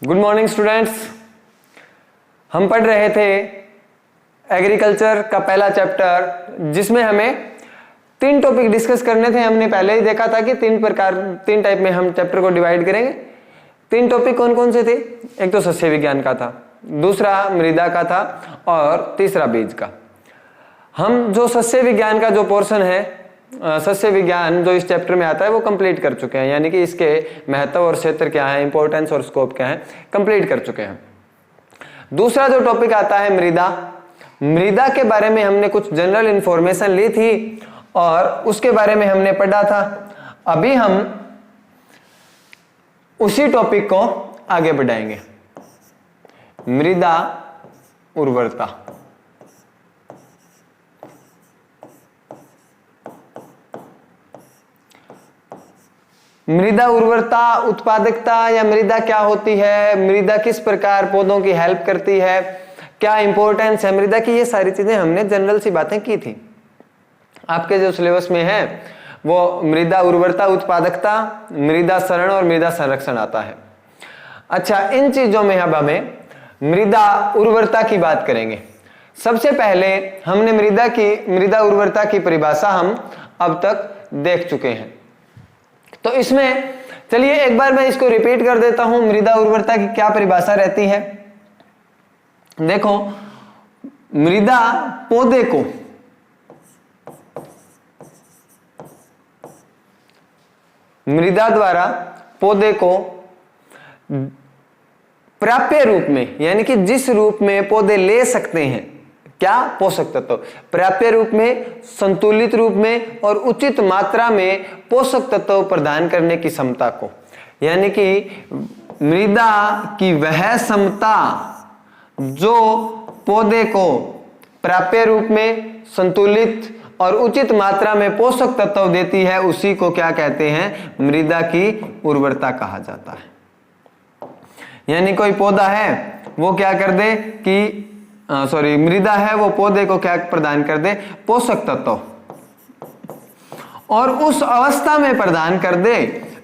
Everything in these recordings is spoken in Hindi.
Good morning students. हम पढ़ रहे थे एग्रीकल्चर का पहला चैप्टर, जिसमें हमें 3 टॉपिक डिस्कस करने थे। हमने पहले ही देखा था कि 3 टाइप में हम चैप्टर को डिवाइड करेंगे। 3 टॉपिक कौन कौन से थे? एक तो सस्य विज्ञान का था, दूसरा मृदा का था और तीसरा बीज का। हम जो सस्य विज्ञान का जो पोर्शन है, सस्य विज्ञान जो इस चैप्टर में आता है, वो कंप्लीट कर चुके हैं। यानी कि इसके महत्व और क्षेत्र क्या है, इंपॉर्टेंस और स्कोप क्या है, कंप्लीट कर चुके हैं। दूसरा जो टॉपिक आता है मृदा, मृदा के बारे में हमने कुछ जनरल इंफॉर्मेशन ली थी और उसके बारे में हमने पढ़ा था। अभी हम उसी टॉपिक को आगे बढ़ाएंगे। मृदा उर्वरता। मृदा उर्वरता, उत्पादकता या मृदा क्या होती है, मृदा किस प्रकार पौधों की हेल्प करती है, क्या इंपॉर्टेंस है मृदा की, ये सारी चीजें हमने जनरल सी बातें की थी। आपके जो सिलेबस में है वो मृदा उर्वरता, उत्पादकता, मृदा क्षरण और मृदा संरक्षण आता है। अच्छा, इन चीजों में अब हमें मृदा उर्वरता की बात करेंगे। सबसे पहले हमने मृदा उर्वरता की परिभाषा हम अब तक देख चुके हैं। तो इसमें चलिए एक बार मैं इसको रिपीट कर देता हूं। मृदा उर्वरता की क्या परिभाषा रहती है? देखो, मृदा पौधे को मृदा द्वारा पौधे को प्राप्य रूप में, यानी कि जिस रूप में पौधे ले सकते हैं, क्या पोषक तत्व, प्राप्य रूप में, संतुलित रूप में और उचित मात्रा में पोषक तत्व प्रदान करने की क्षमता को, यानी कि मृदा की वह क्षमता जो पौधे को प्राप्य रूप में, संतुलित और उचित मात्रा में पोषक तत्व देती है, उसी को क्या कहते हैं? मृदा की उर्वरता कहा जाता है। यानी कोई पौधा है वो क्या कर दे कि मृदा है वो पौधे को क्या प्रदान कर दे? पोषक तत्व, और उस अवस्था में प्रदान कर दे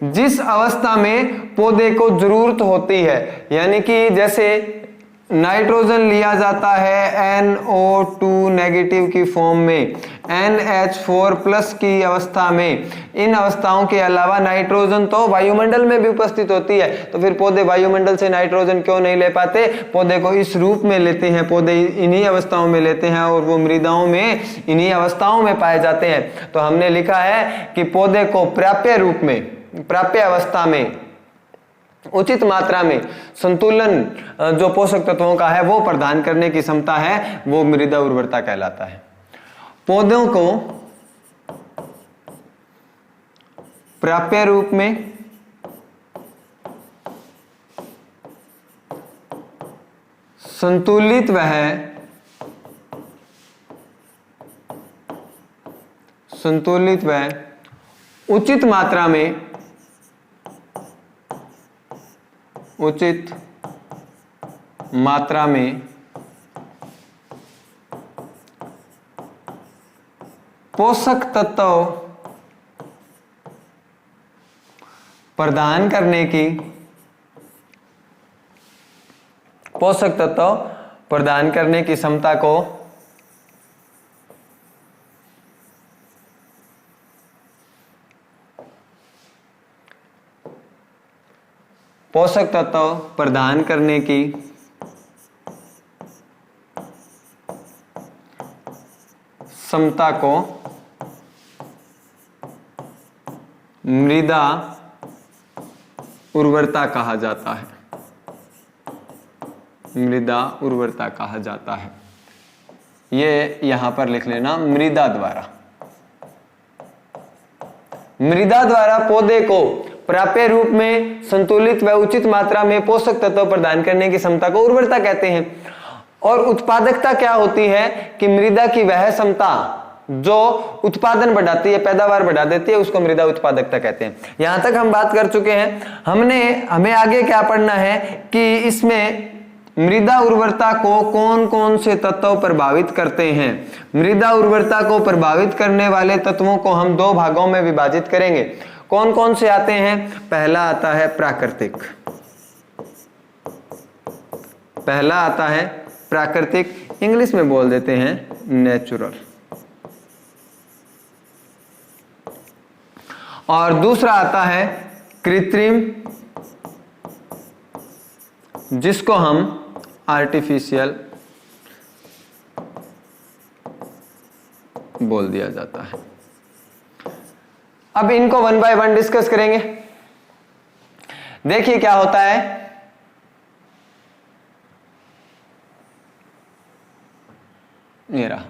जिस अवस्था में पौधे को जरूरत होती है। यानी कि जैसे नाइट्रोजन लिया जाता है NO2 नेगेटिव की फॉर्म में, NH4 प्लस की अवस्था में। इन अवस्थाओं के अलावा नाइट्रोजन तो वायुमंडल में भी उपस्थित होती है, तो फिर पौधे वायुमंडल से नाइट्रोजन क्यों नहीं ले पाते? पौधे को इस रूप में लेते हैं, पौधे इन्हीं अवस्थाओं में लेते हैं और वो मृदाओं में इन्हीं अवस्थाओं में पाए जाते हैं। तो हमने लिखा है कि पौधे को प्राप्य रूप में, प्राप्य अवस्था में, उचित मात्रा में संतुलन जो पोषक तत्वों का है वो प्रदान करने की क्षमता है, वो मृदा उर्वरता कहलाता है। पौधों को प्राप्य रूप में, संतुलित व उचित मात्रा में, पोषक तत्व प्रदान करने की क्षमता को पोषक तत्व प्रदान करने की क्षमता को मृदा उर्वरता कहा जाता है। मृदा उर्वरता कहा जाता है। ये यहां पर लिख लेना, मृदा द्वारा पौधे को प्राप्य रूप में, संतुलित व उचित मात्रा में पोषक तत्व प्रदान करने की क्षमता को उर्वरता कहते हैं। और उत्पादकता क्या होती है? कि मृदा की वह क्षमता जो उत्पादन बढ़ाती है, पैदावार बढ़ा देती है, उसको मृदा उत्पादकता कहते हैं। यहां तक हम बात कर चुके हैं। हमें आगे क्या पढ़ना है कि इसमें मृदा उर्वरता को कौन कौन से तत्व प्रभावित करते हैं। मृदा उर्वरता को प्रभावित करने वाले तत्वों को हम 2 भागों में विभाजित करेंगे। कौन कौन से आते हैं? पहला आता है प्राकृतिक। पहला आता है प्राकृतिक, इंग्लिश में बोल देते हैं नेचुरल, और दूसरा आता है कृत्रिम, जिसको हम आर्टिफिशियल बोल दिया जाता है। अब इनको वन बाय वन डिस्कस करेंगे। देखिए क्या होता है, ये रहा,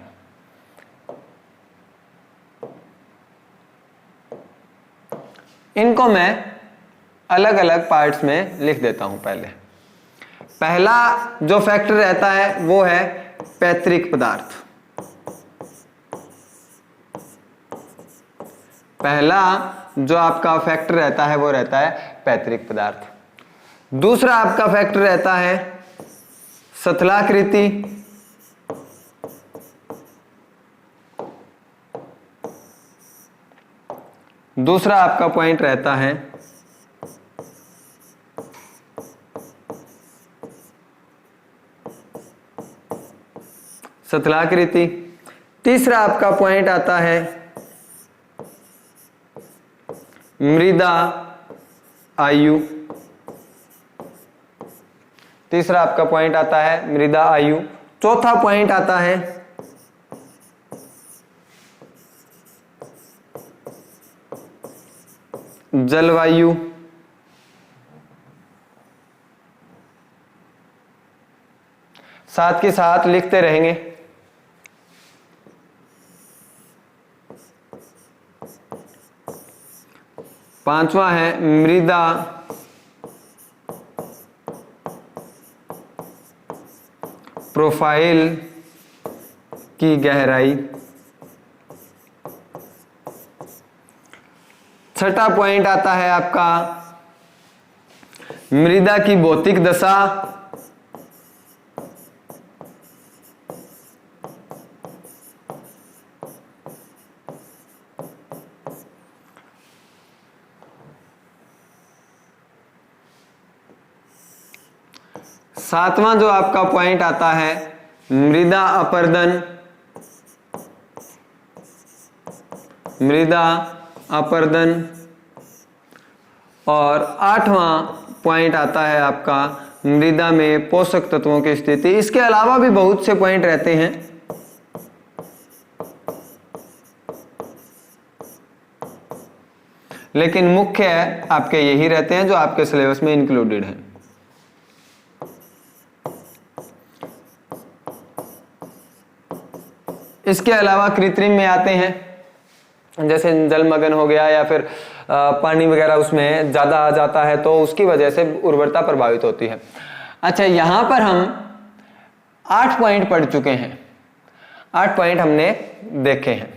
इनको मैं अलग अलग पार्ट्स में लिख देता हूं। पहला जो फैक्टर रहता है वो है पैतृक पदार्थ। पहला जो आपका फैक्टर रहता है वो रहता है पैतृक पदार्थ। दूसरा आपका फैक्टर रहता है स्थलाकृति, दूसरा आपका पॉइंट रहता है स्थलाकृति, तीसरा आपका पॉइंट आता है मृदा आयु, तीसरा आपका पॉइंट आता है मृदा आयु, चौथा पॉइंट आता है जलवायु, साथ के साथ लिखते रहेंगे पांचवा है मृदा प्रोफाइल की गहराई, छठा पॉइंट आता है आपका मृदा की भौतिक दशा, सातवां जो आपका पॉइंट आता है मृदा अपरदन, मृदा अपरदन, और आठवां पॉइंट आता है आपका मृदा में पोषक तत्वों की स्थिति। इसके अलावा भी बहुत से पॉइंट रहते हैं, लेकिन मुख्य आपके यही रहते हैं जो आपके सिलेबस में इंक्लूडेड हैं। इसके अलावा कृत्रिम में आते हैं, जैसे जलमग्न हो गया या फिर पानी वगैरह उसमें ज्यादा आ जाता है तो उसकी वजह से उर्वरता प्रभावित होती है। अच्छा, यहां पर हम 8 पॉइंट पढ़ चुके हैं, 8 पॉइंट हमने देखे हैं।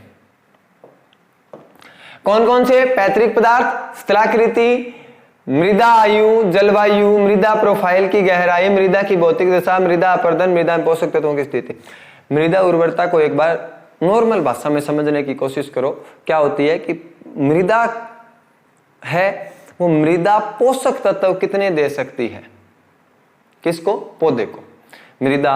कौन कौन से? पैतृक पदार्थ, स्थलाकृति, मृदा आयु, जलवायु, मृदा प्रोफाइल की गहराई, मृदा की भौतिक दशा, मृदा अपरदन, मृदा में पोषक तत्वों की स्थिति। मृदा उर्वरता को एक बार नॉर्मल भाषा में समझने की कोशिश करो। क्या होती है कि मृदा है वो मृदा पोषक तत्व कितने दे सकती है, किसको? पौधे को। मृदा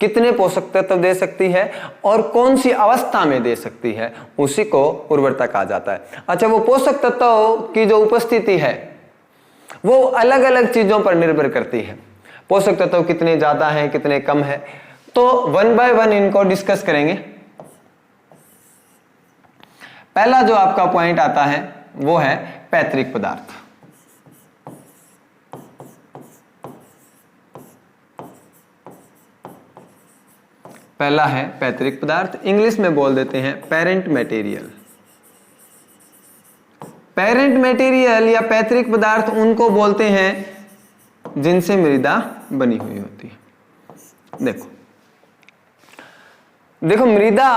कितने पोषक तत्व दे सकती है और कौन सी अवस्था में दे सकती है, उसी को उर्वरता कहा जाता है। अच्छा, वो पोषक तत्व की जो उपस्थिति है वो अलग अलग चीजों पर निर्भर करती है। पोषक तत्व कितने ज्यादा हैं, कितने कम है, तो वन बाय वन इनको डिस्कस करेंगे। पहला जो आपका पॉइंट आता है वो है पैतृक पदार्थ। पहला है पैतृक पदार्थ, इंग्लिश में बोल देते हैं पेरेंट मटेरियल। पेरेंट मटेरियल या पैतृक पदार्थ उनको बोलते हैं जिनसे मृदा बनी हुई होती है। देखो मृदा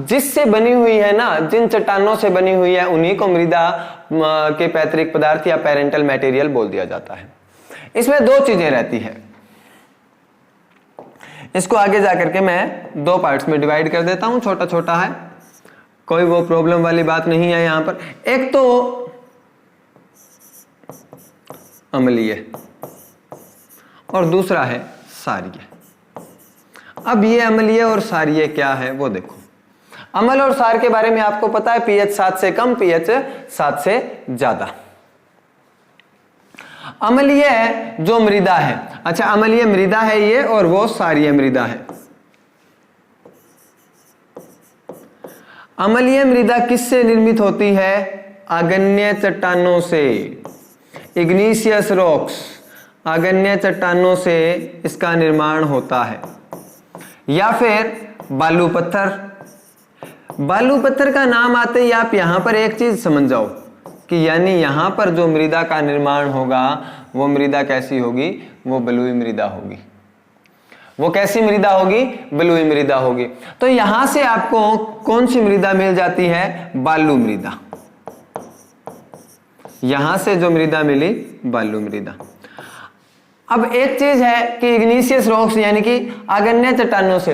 जिससे बनी हुई है ना, जिन चट्टानों से बनी हुई है, उन्हीं को मृदा के पैतृक पदार्थ या पेरेंटल मटेरियल बोल दिया जाता है। इसमें दो चीजें रहती है, इसको आगे जाकर के मैं 2 पार्ट्स में डिवाइड कर देता हूं, छोटा छोटा है, कोई वो प्रॉब्लम वाली बात नहीं है यहां पर। एक तो अम्लीय और दूसरा है सारीय। अब ये अम्लीय और सारीय क्या है वो देखो। अम्ल और सार के बारे में आपको पता है, पीएच 7 से कम, पीएच 7 से ज्यादा। अम्लीय जो मृदा है, अच्छा अम्लीय मृदा है ये, और वो सारीय मृदा है। अम्लीय मृदा किससे निर्मित होती है? आग्नेय चट्टानों से, इग्नीशियस रॉक्स, आग्नेय चट्टानों से इसका निर्माण होता है। या फिर बालू पत्थर। बालू पत्थर का नाम आते ही आप यहां पर एक चीज समझ जाओ कि यानी यहां पर जो मृदा का निर्माण होगा वो मृदा कैसी होगी? वो बलुई मृदा होगी। वो कैसी मृदा होगी? बलुई मृदा होगी। तो यहां से आपको कौन सी मृदा मिल जाती है? बालू मृदा। यहां से जो मृदा मिली, बालू मृदा। अब एक चीज है कि इग्नीशियस रॉक्स यानी कि आग्नेय चट्टानों से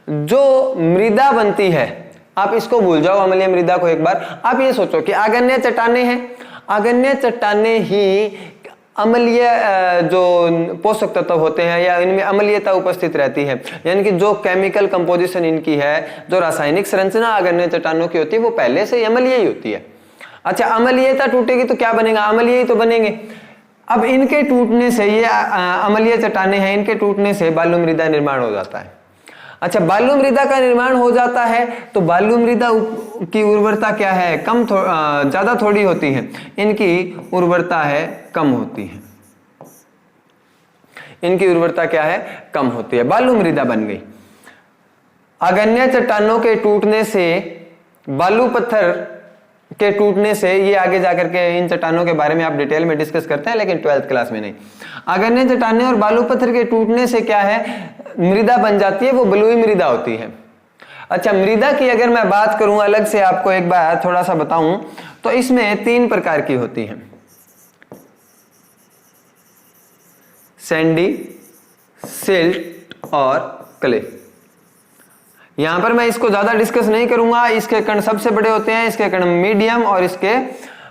जो मृदा बनती है, आप इसको भूल जाओ अम्लीय मृदा को। एक बार आप ये सोचो कि आग्नेय चट्टानें हैं, आग्नेय चट्टानें ही अम्लीय जो पोषक तत्व होते हैं या इनमें अम्लीयता उपस्थित रहती है, यानी कि जो केमिकल कंपोजिशन इनकी है, जो रासायनिक संरचना आग्नेय चट्टानों की होती है वो पहले से अम्लीय ही होती है। अच्छा अम्लीयता टूटेगी तो क्या बनेगा? अम्लीय ही तो बनेंगे। अब इनके टूटने से, ये अम्लीय चट्टानें हैं, इनके टूटने से बालू मृदा निर्माण हो जाता है। अच्छा बालू मृदा का निर्माण हो जाता है तो बालू मृदा की उर्वरता क्या है? कम ज्यादा थोड़ी होती है, इनकी उर्वरता है कम होती है। इनकी उर्वरता क्या है? कम होती है। बालू मृदा बन गई। आग्नेय चट्टानों के टूटने से, बालू पत्थर के टूटने से, ये आगे जाकर के इन चट्टानों के बारे में आप डिटेल में डिस्कस करते हैं लेकिन 12th क्लास में नहीं। आग्नेय चट्टानें और बालू पत्थर के टूटने से क्या है? मृदा बन जाती है, वो बलुई मृदा होती है। अच्छा मृदा की अगर मैं बात करूं अलग से, आपको एक बार थोड़ा सा बताऊं तो इसमें 3 प्रकार की होती है। सैंडी, सिल्ट और क्ले। यहां पर मैं इसको ज्यादा डिस्कस नहीं करूंगा। इसके कण सबसे बड़े होते हैं, इसके कण मीडियम और इसके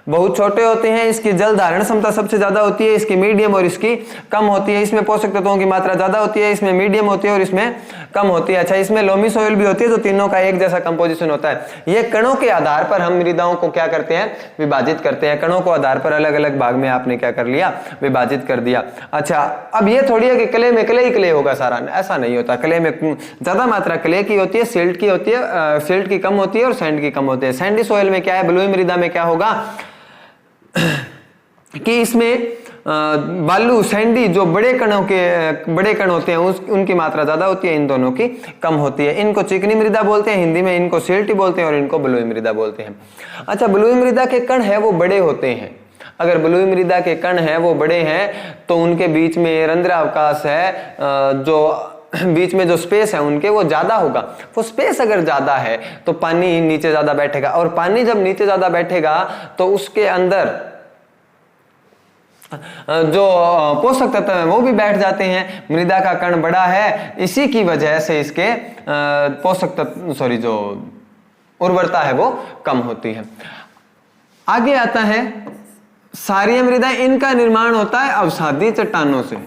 बहुत छोटे होते हैं। इसकी जल धारण क्षमता सबसे ज्यादा होती है, इसकी मीडियम और इसकी कम होती है। इसमें पोषक तत्वों की मात्रा ज्यादा होती है, इसमें मीडियम होती है और इसमें कम होती है। अच्छा इसमें लोमी सोइल भी होती है, तो तीनों का एक जैसा कंपोजिशन होता है। ये कणों के आधार पर हम मृदाओं को क्या करते हैं? विभाजित करते हैं। कणों को आधार पर अलग अलग भाग में आपने क्या कर लिया? विभाजित कर दिया। अच्छा अब ये थोड़ी है कि क्ले में क्ले ही क्ले होगा सारा, ऐसा नहीं होता। क्ले में ज्यादा मात्रा क्ले की होती है, सिल्ट की होती है, सिल्ट की कम होती है और सैंड की कम होती है। सैंडी सोइल में क्या है? बलुई मृदा में क्या होगा कि इसमें बालू, सैंडी जो बड़े कण होते हैं उनकी मात्रा ज्यादा होती है, इन दोनों की कम होती है। इनको चिकनी मृदा बोलते हैं हिंदी में, इनको सिल्टी बोलते हैं और इनको बलुई मृदा बोलते हैं। अच्छा बलुई मृदा के कण है वो बड़े होते हैं। अगर बलुई मृदा के कण है वो बड़े हैं तो उनके बीच में रंध्रावकाश है, जो बीच में जो स्पेस है उनके वो ज्यादा होगा। वो स्पेस अगर ज्यादा है तो पानी नीचे ज्यादा बैठेगा, और पानी जब नीचे ज्यादा बैठेगा तो उसके अंदर जो पोषक तत्व है वो भी बैठ जाते हैं। मृदा का कण बड़ा है, इसी की वजह से इसके पोषक तत्व जो उर्वरता है वो कम होती है। आगे आता है सारीय मृदा। इनका निर्माण होता है अवसादी चट्टानों से।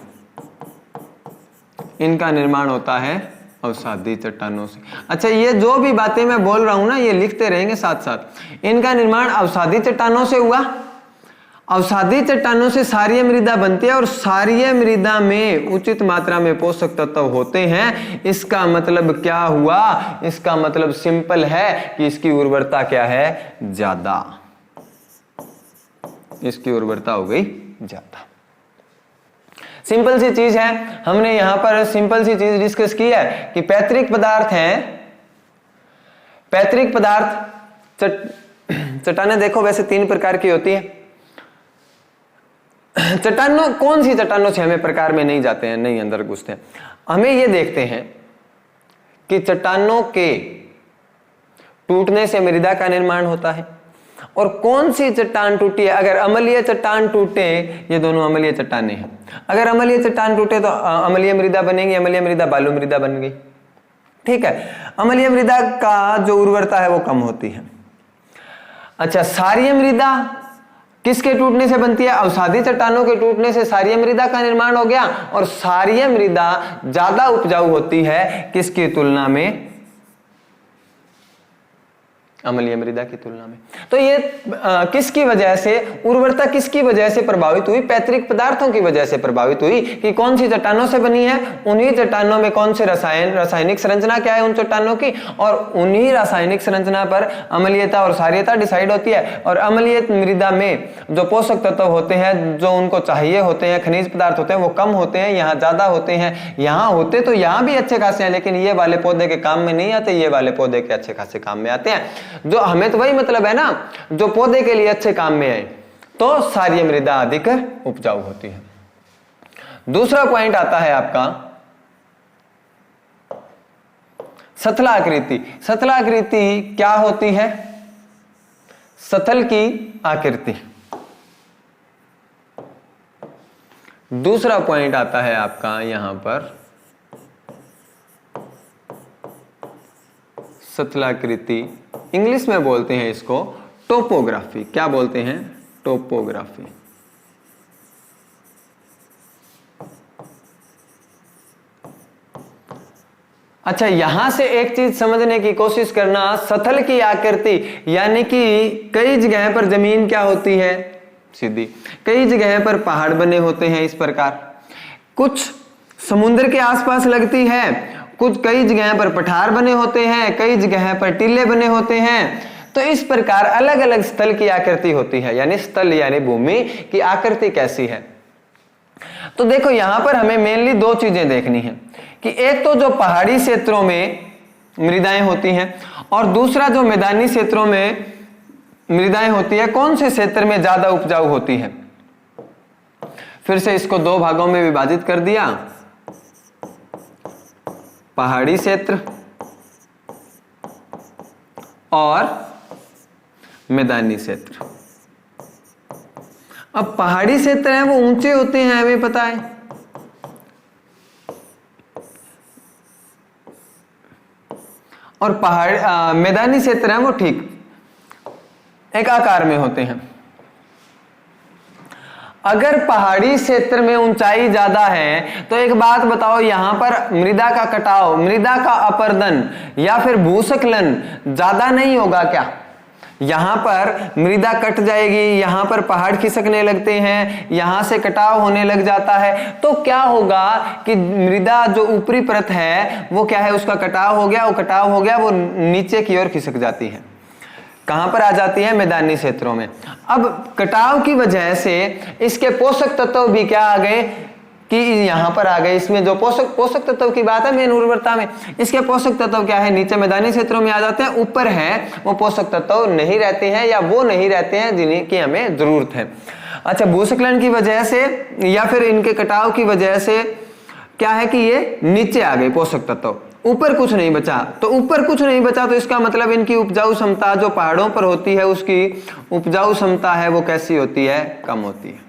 इनका निर्माण होता है अवसादी चट्टानों से। अच्छा ये जो भी बातें मैं बोल रहा हूं ना, ये लिखते रहेंगे साथ साथ। इनका निर्माण अवसादी चट्टानों से हुआ। अवसादी चट्टानों से सारीय मृदा बनती है और सारीय मृदा में उचित मात्रा में पोषक तत्व होते हैं। इसका मतलब क्या हुआ? इसका मतलब सिंपल है कि इसकी उर्वरता क्या है? ज्यादा। इसकी उर्वरता हो गई ज्यादा। सिंपल सी चीज है, हमने यहां पर सिंपल सी चीज डिस्कस की है कि पैतृक पदार्थ हैं। पैतृक पदार्थ चट्टानें देखो वैसे 3 प्रकार की होती है। चट्टानों, कौन सी चट्टानों से हमें प्रकार में नहीं जाते हैं, नहीं अंदर घुसते हैं। हमें ये देखते हैं कि चट्टानों के टूटने से मृदा का निर्माण होता है और कौन सी चट्टान टूटी है। अगर अम्लीय चट्टान टूटे, ये दोनों अम्लीय चट्टानें हैं, अगर अम्लीय चट्टान टूटे तो अम्लीय मृदा बनेगी। अम्लीय मृदा बालू मृदा बन गई। ठीक है, अम्लीय मृदा का जो उर्वरता है वो कम होती है। अच्छा सारीय मृदा किसके टूटने से बनती है? अवसादी चट्टानों के टूटने से क्षारीय मृदा का निर्माण हो गया, और क्षारीय मृदा ज्यादा उपजाऊ होती है किसकी तुलना में? अम्लीय मृदा की तुलना में। तो ये किसकी वजह से, उर्वरता किसकी वजह से प्रभावित हुई? पैतृक पदार्थों की वजह से प्रभावित हुई कि कौन सी चट्टानों से बनी है, उन्हीं चट्टानों में कौन से रासायनिक संरचना क्या है उन चट्टानों की, और उन्हीं रासायनिक संरचना पर अम्लीयता और क्षारीयता डिसाइड होती है। और अम्लीय मृदा में जो पोषक तत्व होते हैं जो उनको चाहिए होते हैं, खनिज पदार्थ होते हैं, वो कम होते हैं, यहाँ ज्यादा होते हैं। यहाँ होते तो यहाँ भी अच्छे खासे हैं, लेकिन ये वाले पौधे के काम में नहीं आते, ये वाले पौधे के अच्छे खासे काम में आते हैं। जो हमें तो वही मतलब है ना, जो पौधे के लिए अच्छे काम में आए, तो क्षारीय मृदा अधिक उपजाऊ होती है। दूसरा पॉइंट आता है आपका सतलाकृति। सतलाकृति क्या होती है? सतल की आकृति। दूसरा पॉइंट आता है आपका यहां पर सतलाकृति, इंग्लिश में बोलते हैं इसको टोपोग्राफी। क्या बोलते हैं? टोपोग्राफी। अच्छा, यहां से एक चीज समझने की कोशिश करना, सतल की आकृति यानी कि कई जगह पर जमीन क्या होती है? सीधी। कई जगह पर पहाड़ बने होते हैं इस प्रकार, कुछ समुद्र के आसपास लगती है, कुछ कई जगह पर पठार बने होते हैं, कई जगह पर टीले बने होते हैं। तो इस प्रकार अलग अलग स्थल की आकृति होती है, यानी स्थल यानी भूमि की आकृति कैसी है। तो देखो यहां पर हमें मेनली दो चीजें देखनी है कि एक तो जो पहाड़ी क्षेत्रों में मृदाएं होती हैं, और दूसरा जो मैदानी क्षेत्रों में मृदाएं होती है, कौन से क्षेत्र में ज्यादा उपजाऊ होती है। फिर से इसको दो भागों में विभाजित कर दिया, पहाड़ी क्षेत्र और मैदानी क्षेत्र। अब पहाड़ी क्षेत्र है वो ऊंचे होते हैं, हमें पता है, और पहाड़ मैदानी क्षेत्र है वो ठीक एक आकार में होते हैं। अगर पहाड़ी क्षेत्र में ऊंचाई ज्यादा है तो एक बात बताओ, यहां पर मृदा का कटाव, मृदा का अपरदन या फिर भूस्खलन ज्यादा नहीं होगा क्या? यहां पर मृदा कट जाएगी, यहां पर पहाड़ खिसकने लगते हैं, यहां से कटाव होने लग जाता है, तो क्या होगा कि मृदा जो ऊपरी परत है वो क्या है, उसका कटाव हो गया, वो कटाव हो गया, वो नीचे की ओर खिसक जाती है। कहां पर आ जाती है? मैदानी क्षेत्रों में। अब कटाव की वजह से इसके पोषक तत्व भी क्या आ गए कि यहां पर आ गए। इसमें जो पोषक तत्व की बात है मेन उर्वरता में, इसके पोषक तत्व क्या है, नीचे मैदानी क्षेत्रों में आ जाते हैं, ऊपर है वो पोषक तत्व नहीं रहते हैं, या वो नहीं रहते हैं जिन्हें की हमें जरूरत है। अच्छा, भूस्खलन की वजह से या फिर इनके कटाव की वजह से क्या है कि ये नीचे आ गए पोषक तत्व, ऊपर कुछ नहीं बचा। तो ऊपर कुछ नहीं बचा तो इसका मतलब इनकी उपजाऊ क्षमता जो पहाड़ों पर होती है, उसकी उपजाऊ क्षमता है वो कैसी होती है? कम होती है।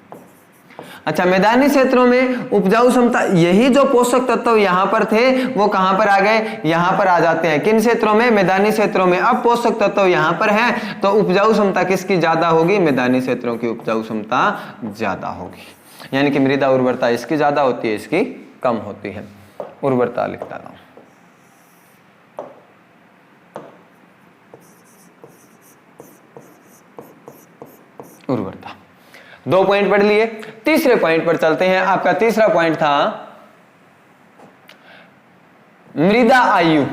अच्छा, मैदानी क्षेत्रों में उपजाऊ क्षमता, यही जो पोषक तत्व यहां पर थे वो कहां पर आ गए? यहां पर आ जाते हैं। किन क्षेत्रों में? मैदानी क्षेत्रों में। अब पोषक तत्व यहां पर है तो उपजाऊ क्षमता किसकी ज्यादा होगी? मैदानी क्षेत्रों की उपजाऊ क्षमता ज्यादा होगी, यानी कि मृदा उर्वरता इसकी ज्यादा होती है, इसकी कम होती है। उर्वरता लिखता रहा हूं। उर्वरता, दो पॉइंट पढ़ लिए। तीसरे पॉइंट पर चलते हैं। आपका तीसरा पॉइंट था मृदा आयु।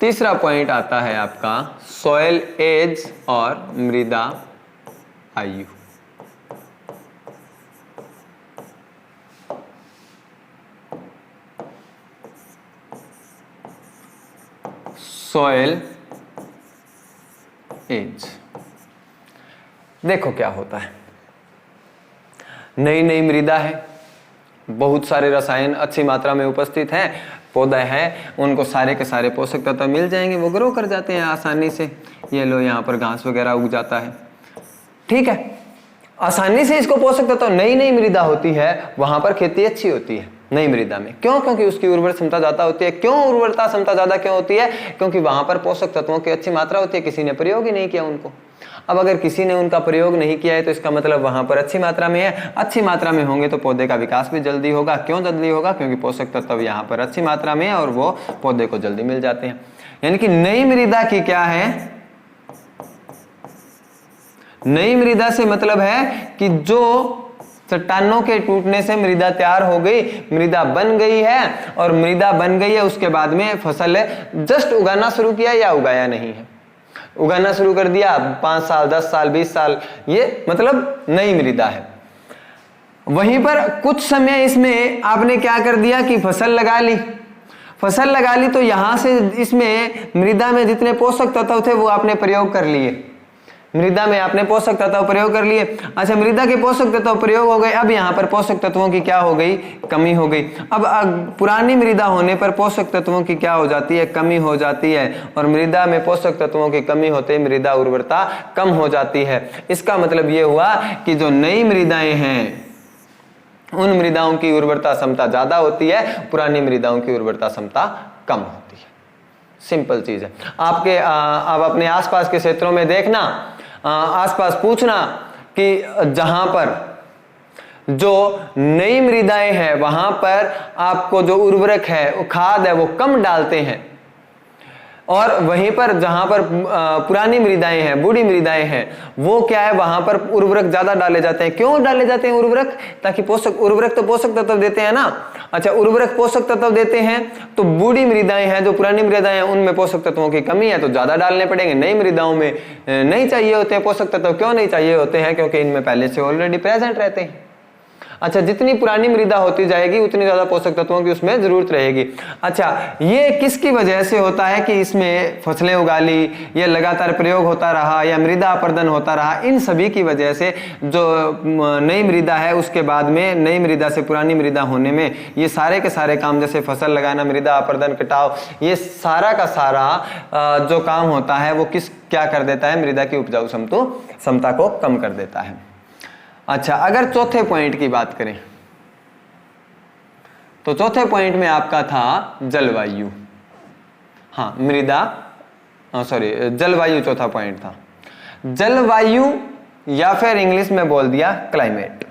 तीसरा पॉइंट आता है आपका सॉइल एज और मृदा आयु। सॉइल एज, देखो क्या होता है, नई नई मृदा है, बहुत सारे रसायन अच्छी मात्रा में उपस्थित हैं, पौधा है, उनको सारे के सारे पोषक तत्व मिल जाएंगे, वो ग्रो कर जाते हैं आसानी से। ये लो यहाँ पर घास वगैरह उग जाता है, ठीक है, आसानी से इसको पोषक तत्व। नई नई मृदा होती है वहां पर खेती अच्छी होती है, नई मृदा में। क्यों? क्योंकि उसकी उर्वर क्षमता ज्यादा होती है। क्यों उर्वरता क्षमता ज्यादा क्यों होती है? क्योंकि वहां पर पोषक तत्वों की अच्छी मात्रा होती है, किसी ने प्रयोग ही नहीं किया उनको। अब अगर किसी ने उनका प्रयोग नहीं किया है तो इसका मतलब वहां पर अच्छी मात्रा में है। अच्छी मात्रा में होंगे तो पौधे का विकास भी जल्दी होगा। क्यों जल्दी होगा? क्योंकि पोषक तत्व यहाँ पर अच्छी मात्रा में है और वो पौधे को जल्दी मिल जाते हैं। यानी कि नई मृदा की क्या है? नई मृदा से मतलब है कि जो चट्टानों के टूटने से मृदा तैयार हो गई, मृदा बन गई है, और मृदा बन गई है उसके बाद में फसल जस्ट उगाना शुरू किया या उगाया नहीं है, उगाना शुरू कर दिया 5 साल 10 साल 20 साल, ये मतलब नई मृदा है। वहीं पर कुछ समय इसमें आपने क्या कर दिया कि फसल लगा ली। फसल लगा ली तो यहां से इसमें मृदा में जितने पोषक तत्व थे वो आपने प्रयोग कर लिए, मृदा में आपने पोषक तत्व प्रयोग कर लिए। अच्छा, मृदा के पोषक तत्व प्रयोग हो गए। अब यहाँ पर पोषक तत्वों की क्या हो गई? कमी हो गई। अब पुरानी मृदा होने पर पोषक तत्वों की क्या हो जाती है? कमी हो जाती है। और मृदा में पोषक तत्वों की कमी होते ही मृदा उर्वरता कम हो जाती है। इसका मतलब ये हुआ कि जो नई मृदाएं हैं उन मृदाओं की उर्वरता क्षमता ज्यादा होती है, पुरानी मृदाओं की उर्वरता क्षमता कम होती है। सिंपल चीज है। आपके आप अपने आसपास के क्षेत्रों में देखना, आसपास पूछना कि जहां पर जो नई मृदाएं हैं वहां पर आपको जो उर्वरक है, खाद है, वो कम डालते हैं, और वहीं पर जहां पर पुरानी मृदाएं हैं, बूढ़ी मृदाएं हैं, वो क्या है, वहां पर उर्वरक ज्यादा डाले जाते हैं। क्यों डाले जाते हैं उर्वरक? ताकि उर्वरक तो पोषक तत्व देते हैं ना। अच्छा, उर्वरक पोषक तत्व देते हैं तो बूढ़ी मृदाएं हैं, जो पुरानी मृदाएं हैं, उनमें पोषक तत्वों की कमी है तो ज्यादा डालने पड़ेंगे। नई मृदाओं में नहीं चाहिए होते हैं पोषक तत्व। क्यों नहीं चाहिए होते हैं? क्योंकि इनमें पहले से ऑलरेडी प्रेजेंट रहते हैं। अच्छा, जितनी पुरानी मृदा होती जाएगी उतनी ज्यादा पोषक तत्वों की उसमें जरूरत रहेगी। अच्छा, ये किसकी वजह से होता है कि इसमें फसलें उगा ली, या लगातार प्रयोग होता रहा, या मृदा अपर्दन होता रहा? इन सभी की वजह से जो नई मृदा है उसके बाद में नई मृदा से पुरानी मृदा होने में ये सारे के सारे काम, जैसे फसल लगाना, मृदा अपर्दन, कटाव, ये सारा का सारा जो काम होता है वो क्या कर देता है? मृदा की उपजाऊ क्षमता को कम कर देता है। अच्छा, अगर चौथे पॉइंट की बात करें तो चौथे पॉइंट में आपका था जलवायु। हाँ, जलवायु चौथा पॉइंट था। जलवायु या फिर इंग्लिश में बोल दिया क्लाइमेट।